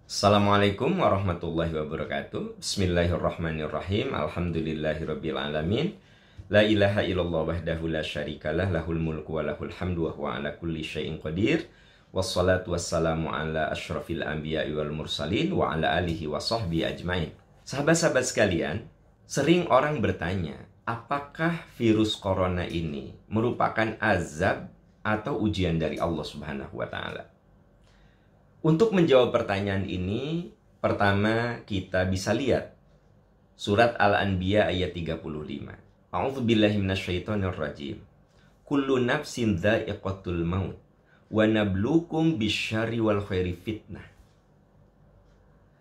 Assalamualaikum warahmatullahi wabarakatuh. Bismillahirrahmanirrahim. Alhamdulillahirabbil alamin. La ilaha illallah wahdahu la syarikalah, lahul mulku wa lahul hamdu wa huwa ala kulli syai'in qadir. Wassalatu wassalamu ala asyrafil anbiya'i wal mursalin wa ala alihi wa sahbihi ajmain. Sahabat-sahabat sekalian, sering orang bertanya, apakah virus corona ini merupakan azab atau ujian dari Allah Subhanahu wa taala? Untuk menjawab pertanyaan ini, pertama kita bisa lihat surat Al-Anbiya ayat 35. A'udzubillahi minasyaitonirrajim. Kullu nafsin dha'iqatul maut wa nabluukum bisyarri wal khairi fitnah.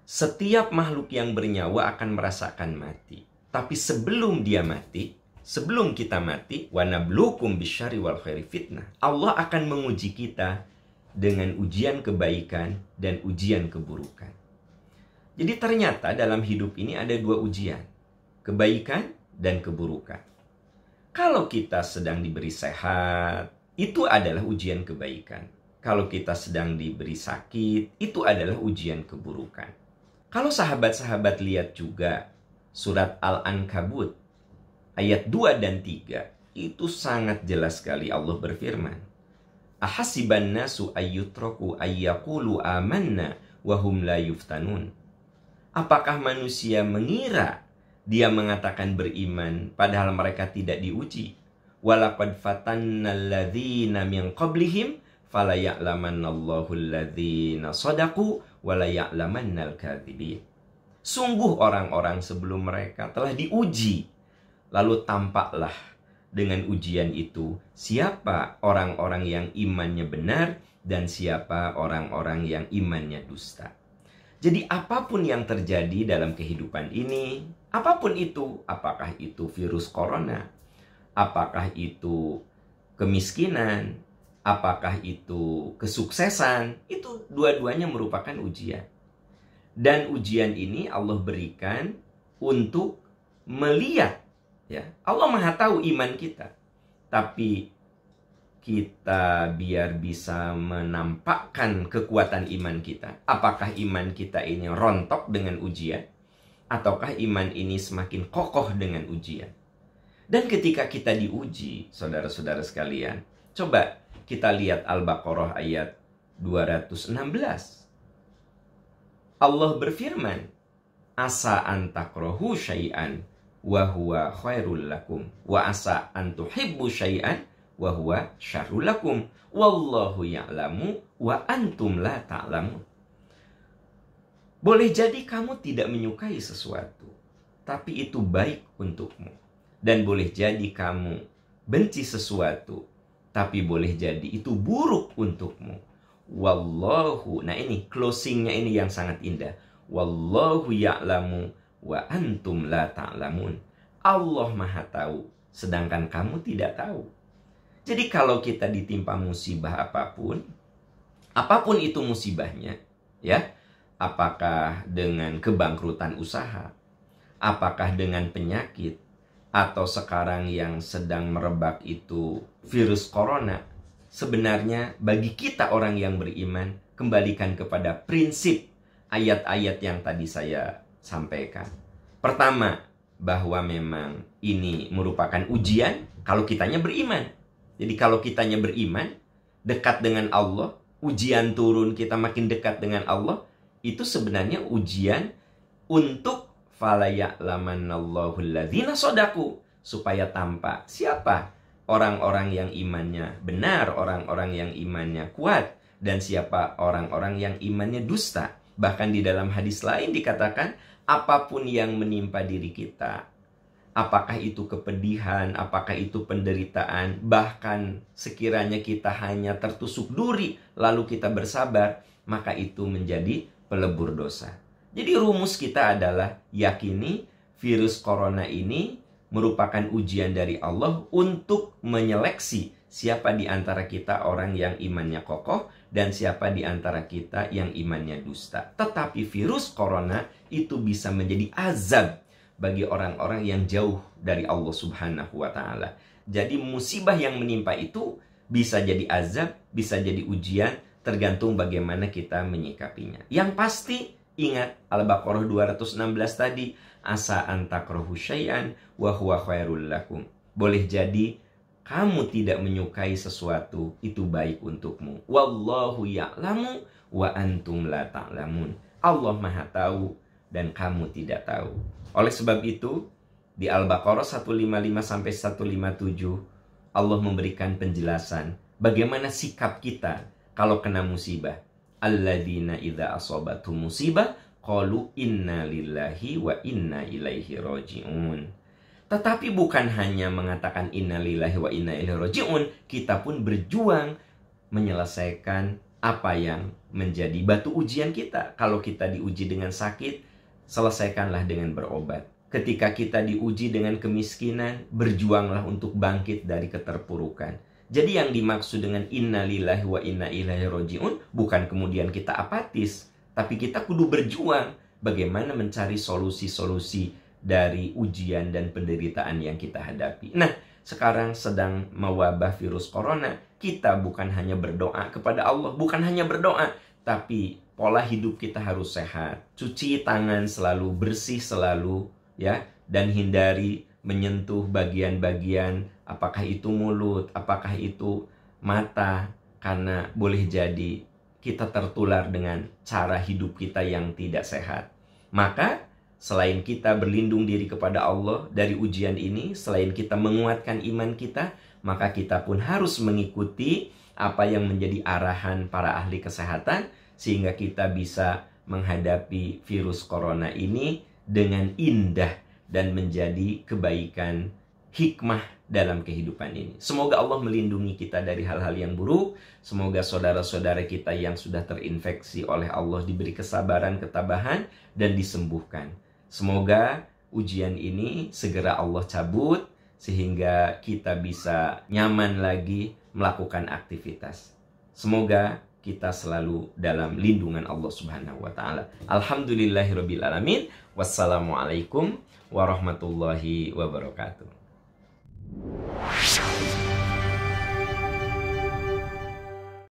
Setiap makhluk yang bernyawa akan merasakan mati. Tapi sebelum dia mati, sebelum kita mati, wa nabluukum bisyarri wal khairi fitnah. Allah akan menguji kita dengan ujian kebaikan dan ujian keburukan. Jadi ternyata dalam hidup ini ada dua ujian, kebaikan dan keburukan. Kalau kita sedang diberi sehat, itu adalah ujian kebaikan. Kalau kita sedang diberi sakit, itu adalah ujian keburukan. Kalau sahabat-sahabat lihat juga surat Al-Ankabut ayat 2 dan 3, itu sangat jelas sekali Allah berfirman. Ahasiban nasu ayyutraku ayyaqulu amanna wahum la yuftanun. Apakah manusia mengira dia mengatakan beriman padahal mereka tidak diuji? Walaqad fatannal ladzina min qablihim fala ya'lamannallahu alladzina shadaqu wala ya'lamannal kadzibin. Sungguh orang-orang sebelum mereka telah diuji, lalu tampaklah dengan ujian itu siapa orang-orang yang imannya benar dan siapa orang-orang yang imannya dusta. Jadi apapun yang terjadi dalam kehidupan ini, apapun itu, apakah itu virus corona, apakah itu kemiskinan, apakah itu kesuksesan, itu dua-duanya merupakan ujian. Dan ujian ini Allah berikan untuk melihat, ya, Allah Maha tahu iman kita. Tapi kita biar bisa menampakkan kekuatan iman kita. Apakah iman kita ini rontok dengan ujian? Ataukah iman ini semakin kokoh dengan ujian? Dan ketika kita diuji, saudara-saudara sekalian, coba kita lihat Al-Baqarah ayat 216. Allah berfirman, asa antakrohu syai'an wa huwa khairul lakum wa asa an tuhibbu syai'an wa huwa syarrul lakum wallahu ya'lamu wa antum la ta'lamun. Boleh jadi kamu tidak menyukai sesuatu, tapi itu baik untukmu. Dan boleh jadi kamu benci sesuatu, tapi boleh jadi itu buruk untukmu. Wallahu, nah ini closingnya ini yang sangat indah. Wallahu ya'lamu wa antum la ta'lamun. Allah Maha tahu, sedangkan kamu tidak tahu. Jadi kalau kita ditimpa musibah apapun itu musibahnya, ya, apakah dengan kebangkrutan usaha, apakah dengan penyakit, atau sekarang yang sedang merebak itu virus corona, sebenarnya bagi kita orang yang beriman, kembalikan kepada prinsip ayat-ayat yang tadi saya sampaikan. Pertama, bahwa memang ini merupakan ujian kalau kitanya beriman. Jadi kalau kitanya beriman, dekat dengan Allah, ujian turun, kita makin dekat dengan Allah, itu sebenarnya ujian untuk fala ya'lamannallahu alladzina shadaqu, supaya tampak siapa orang-orang yang imannya benar, orang-orang yang imannya kuat, dan siapa orang-orang yang imannya dusta. Bahkan di dalam hadis lain dikatakan, apapun yang menimpa diri kita, apakah itu kepedihan, apakah itu penderitaan, bahkan sekiranya kita hanya tertusuk duri, lalu kita bersabar, maka itu menjadi pelebur dosa. Jadi rumus kita adalah yakini virus corona ini merupakan ujian dari Allah untuk menyeleksi siapa di antara kita orang yang imannya kokoh dan siapa di antara kita yang imannya dusta. Tetapi virus corona itu bisa menjadi azab bagi orang-orang yang jauh dari Allah Subhanahu wa taala. Jadi musibah yang menimpa itu bisa jadi azab, bisa jadi ujian, tergantung bagaimana kita menyikapinya. Yang pasti ingat Al-Baqarah 216 tadi, asa antakrahu syai'an wa huwa khairul lakum. Boleh jadi kamu tidak menyukai sesuatu, itu baik untukmu. Wallahu ya'lamu wa antum la ta'lamun. Allah Maha tahu dan kamu tidak tahu. Oleh sebab itu, di Al-Baqarah 155 sampai 157 Allah memberikan penjelasan bagaimana sikap kita kalau kena musibah. Alladzina idza asabatuhum musibah qalu inna lillahi wa inna ilaihi raji'un. Tetapi bukan hanya mengatakan inna lillahi wa inna ilaihi raji'un, kita pun berjuang menyelesaikan apa yang menjadi batu ujian kita. Kalau kita diuji dengan sakit, selesaikanlah dengan berobat. Ketika kita diuji dengan kemiskinan, berjuanglah untuk bangkit dari keterpurukan. Jadi yang dimaksud dengan inna lillahi wa inna ilaihi raji'un bukan kemudian kita apatis, tapi kita kudu berjuang bagaimana mencari solusi-solusi dari ujian dan penderitaan yang kita hadapi. Nah, sekarang sedang mewabah virus corona, kita bukan hanya berdoa kepada Allah, bukan hanya berdoa, tapi pola hidup kita harus sehat. Cuci tangan selalu, bersih selalu, ya, dan hindari menyentuh bagian-bagian, apakah itu mulut, apakah itu mata, karena boleh jadi kita tertular dengan cara hidup kita yang tidak sehat. Maka selain kita berlindung diri kepada Allah dari ujian ini, selain kita menguatkan iman kita, maka kita pun harus mengikuti apa yang menjadi arahan para ahli kesehatan, sehingga kita bisa menghadapi virus corona ini dengan indah dan menjadi kebaikan hikmah dalam kehidupan ini. Semoga Allah melindungi kita dari hal-hal yang buruk. Semoga saudara-saudara kita yang sudah terinfeksi oleh Allah diberi kesabaran, ketabahan, dan disembuhkan. Semoga ujian ini segera Allah cabut sehingga kita bisa nyaman lagi melakukan aktivitas. Semoga kita selalu dalam lindungan Allah Subhanahu wa taala. Alhamdulillahirabbil alamin. Wassalamualaikum warahmatullahi wabarakatuh.